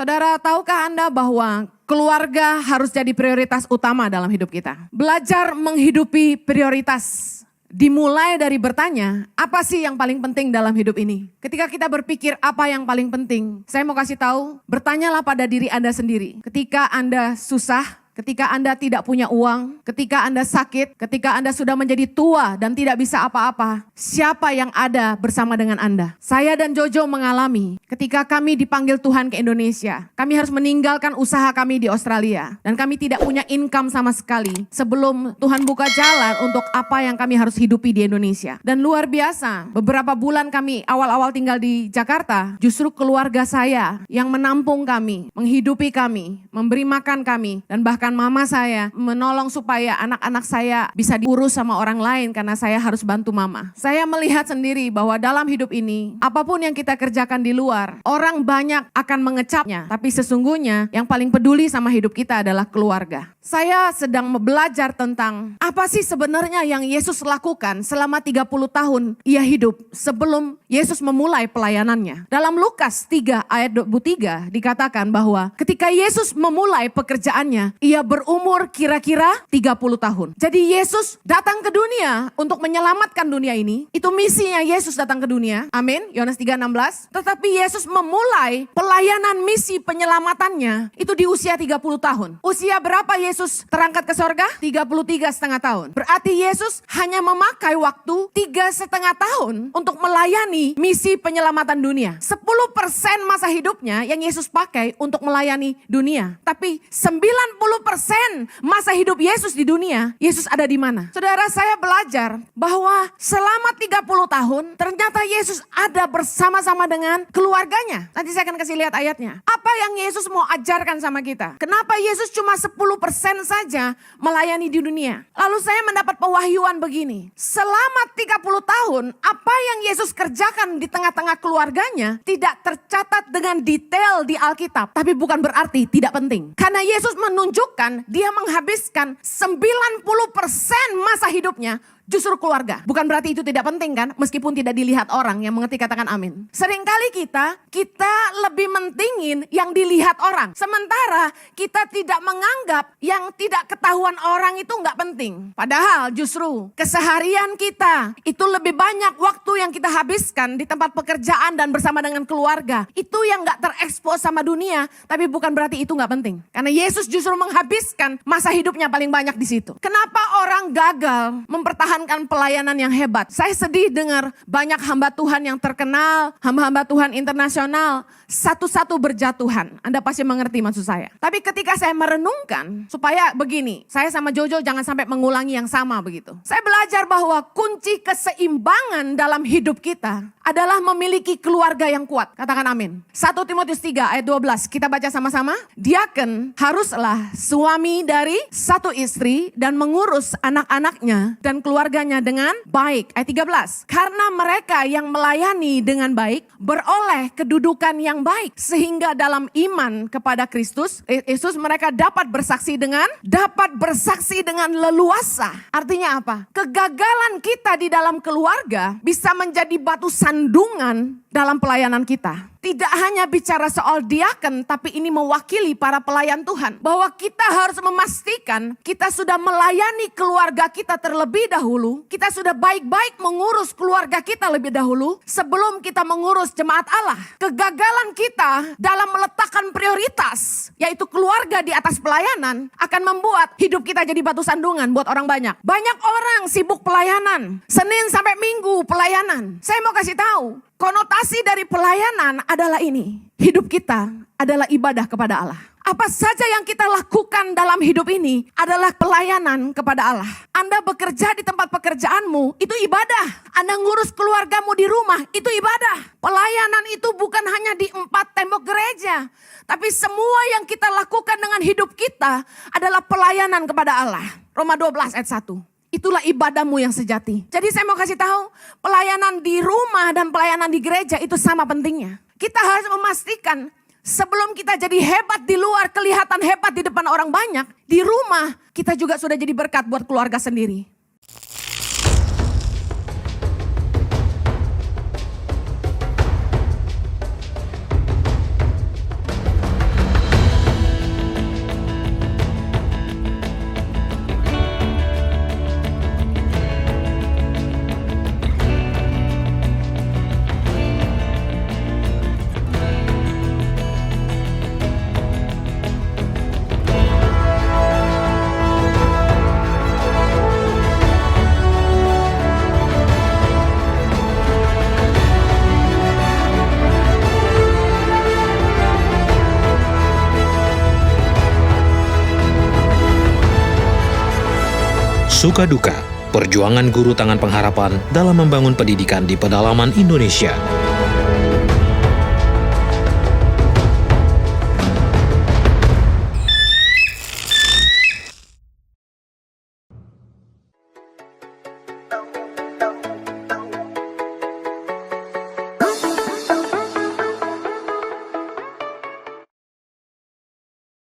Saudara, tahukah Anda bahwa keluarga harus jadi prioritas utama dalam hidup kita? Belajar menghidupi prioritas dimulai dari bertanya, apa sih yang paling penting dalam hidup ini? Ketika kita berpikir apa yang paling penting, saya mau kasih tahu, bertanyalah pada diri Anda sendiri. Ketika Anda susah, ketika Anda tidak punya uang, ketika Anda sakit, ketika Anda sudah menjadi tua dan tidak bisa apa-apa, siapa yang ada bersama dengan Anda? Saya dan Jojo mengalami ketika kami dipanggil Tuhan ke Indonesia. Kami harus meninggalkan usaha kami di Australia. Dan kami tidak punya income sama sekali sebelum Tuhan buka jalan untuk apa yang kami harus hidupi di Indonesia. Dan luar biasa, beberapa bulan kami awal-awal tinggal di Jakarta, justru keluarga saya yang menampung kami, menghidupi kami, memberi makan kami, dan bahkan mama saya menolong supaya anak-anak saya bisa diurus sama orang lain karena saya harus bantu mama. Saya melihat sendiri bahwa dalam hidup ini, apapun yang kita kerjakan di luar, orang banyak akan mengecapnya. Tapi sesungguhnya yang paling peduli sama hidup kita adalah keluarga. Saya sedang belajar tentang apa sih sebenarnya yang Yesus lakukan selama 30 tahun ia hidup sebelum Yesus memulai pelayanannya. Dalam Lukas 3 ayat 23 dikatakan bahwa ketika Yesus memulai pekerjaannya, ia berumur kira-kira 30 tahun. Jadi Yesus datang ke dunia untuk menyelamatkan dunia ini. Itu misinya Yesus datang ke dunia. Amin. Yohanes 3:16. Tetapi Yesus memulai pelayanan misi penyelamatannya itu di usia 30 tahun. Usia berapa Yesus terangkat ke sorga? 33,5 tahun. Berarti Yesus hanya memakai waktu 3,5 tahun untuk melayani misi penyelamatan dunia. 10% masa hidupnya yang Yesus pakai untuk melayani dunia. Tapi 90% masa hidup Yesus di dunia, Yesus ada di mana? Saudara, saya belajar bahwa selama 30 tahun ternyata Yesus ada bersama-sama dengan keluarganya. Nanti saya akan kasih lihat ayatnya. Apa yang Yesus mau ajarkan sama kita? Kenapa Yesus cuma 10% saja melayani di dunia? Lalu saya mendapat pewahyuan begini. Selama 30 tahun, apa yang Yesus kerjakan di tengah-tengah keluarganya tidak tercatat dengan detail di Alkitab. Tapi bukan berarti tidak penting. Karena Yesus menunjukkan dia menghabiskan 90% masa hidupnya justru keluarga. Bukan berarti itu tidak penting kan? Meskipun tidak dilihat orang, yang mengerti katakan amin. Seringkali kita lebih mentingin yang dilihat orang. Sementara kita tidak menganggap yang tidak ketahuan orang itu nggak penting. Padahal justru keseharian kita itu lebih banyak waktu yang kita habiskan di tempat pekerjaan dan bersama dengan keluarga. Itu yang nggak terekspos sama dunia, tapi bukan berarti itu nggak penting. Karena Yesus justru menghabiskan masa hidupnya paling banyak di situ. Kenapa orang gagal mempertahankan pelayanan yang hebat? Saya sedih dengar banyak hamba Tuhan yang terkenal, hamba-hamba Tuhan internasional, satu-satu berjatuhan. Anda pasti mengerti maksud saya. Tapi ketika saya merenungkan, supaya begini, saya sama Jojo jangan sampai mengulangi yang sama begitu. Saya belajar bahwa kunci keseimbangan dalam hidup kita adalah memiliki keluarga yang kuat. Katakan amin. 1 Timotius 3 ayat 12, kita baca sama-sama. Diaken haruslah suami dari satu istri dan mengurus anak-anaknya dan keluarganya dengan baik. Ayat 13. Karena mereka yang melayani dengan baik beroleh kedudukan yang baik. Sehingga dalam iman kepada Kristus Yesus mereka dapat bersaksi dengan leluasa. Artinya apa? Kegagalan kita di dalam keluarga bisa menjadi batu sandungan dalam pelayanan kita. Tidak hanya bicara soal diaken, tapi ini mewakili para pelayan Tuhan. Bahwa kita harus memastikan kita sudah melayani keluarga kita terlebih dahulu. Kita sudah baik-baik mengurus keluarga kita lebih dahulu sebelum kita mengurus jemaat Allah. Kegagalan kita dalam meletakkan prioritas, yaitu keluarga di atas pelayanan, akan membuat hidup kita jadi batu sandungan buat orang banyak. Banyak orang sibuk pelayanan, Senin sampai Minggu pelayanan. Saya mau kasih tahu, konotasi dari pelayanan adalah ini. Hidup kita adalah ibadah kepada Allah. Apa saja yang kita lakukan dalam hidup ini adalah pelayanan kepada Allah. Anda bekerja di tempat pekerjaanmu, itu ibadah. Anda ngurus keluargamu di rumah, itu ibadah. Pelayanan itu bukan hanya di 4 tembok gereja. Tapi semua yang kita lakukan dengan hidup kita adalah pelayanan kepada Allah. Roma 12 ayat 1. Itulah ibadahmu yang sejati. Jadi saya mau kasih tahu, pelayanan di rumah dan pelayanan di gereja itu sama pentingnya. Kita harus memastikan sebelum kita jadi hebat di luar, kelihatan hebat di depan orang banyak, di rumah kita juga sudah jadi berkat buat keluarga sendiri. Suka Duka, perjuangan guru tangan pengharapan dalam membangun pendidikan di pedalaman Indonesia.